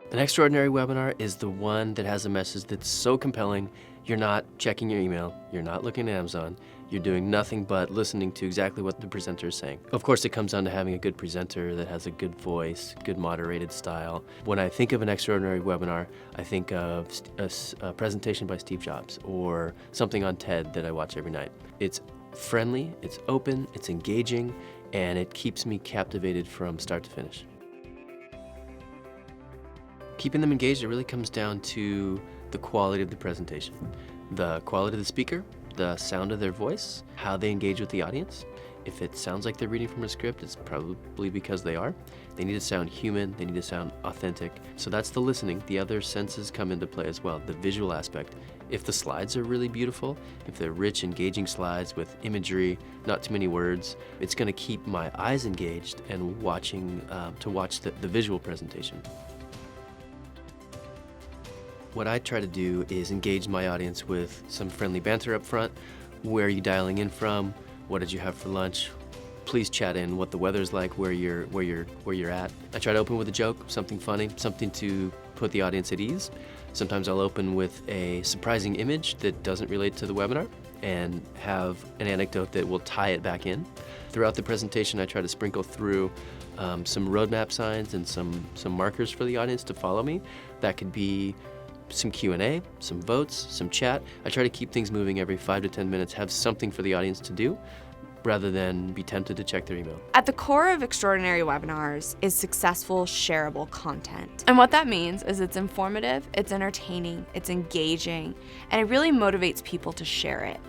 An extraordinary webinar is the one that has a message that's so compelling, you're not checking your email, you're not looking at Amazon, you're doing nothing but listening to exactly what the presenter is saying. Of course, it comes down to having a good presenter that has a good voice, good moderated style. When I think of an extraordinary webinar, I think of a presentation by Steve Jobs or something on TED that I watch every night. It's friendly, it's open, it's engaging, and it keeps me captivated from start to finish. Keeping them engaged, it really comes down to the quality of the presentation, the quality of the speaker, the sound of their voice, how they engage with the audience. If it sounds like they're reading from a script, it's probably because they are. They need to sound human, they need to sound authentic. So that's the listening. The other senses come into play as well, the visual aspect. If the slides are really beautiful, if they're rich, engaging slides with imagery, not too many words, it's gonna keep my eyes engaged and watch the visual presentation. What I try to do is engage my audience with some friendly banter up front. Where are you dialing in from? What did you have for lunch? Please chat in what the weather's like, where you're at. I try to open with a joke, something funny, something to put the audience at ease. Sometimes I'll open with a surprising image that doesn't relate to the webinar and have an anecdote that will tie it back in. Throughout the presentation, I try to sprinkle through some roadmap signs and some markers for the audience to follow me. That could be some Q&A, some votes, some chat. I try to keep things moving every 5 to 10 minutes, have something for the audience to do, rather than be tempted to check their email. At the core of extraordinary webinars is successful, shareable content. And what that means is it's informative, it's entertaining, it's engaging, and it really motivates people to share it.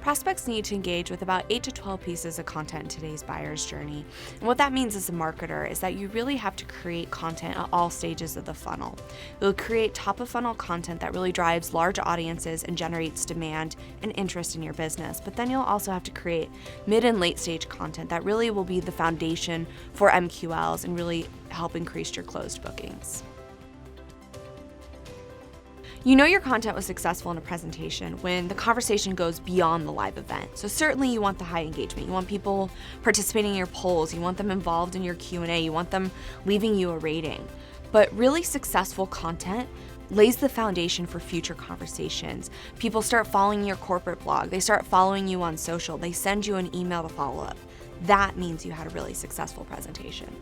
Prospects need to engage with about 8 to 12 pieces of content in today's buyer's journey. And what that means as a marketer is that you really have to create content at all stages of the funnel. You'll create top of funnel content that really drives large audiences and generates demand and interest in your business. But then you'll also have to create mid and late stage content that really will be the foundation for MQLs and really help increase your closed bookings. You know your content was successful in a presentation when the conversation goes beyond the live event. So certainly you want the high engagement. You want people participating in your polls. You want them involved in your Q&A. You want them leaving you a rating. But really successful content lays the foundation for future conversations. People start following your corporate blog. They start following you on social. They send you an email to follow up. That means you had a really successful presentation.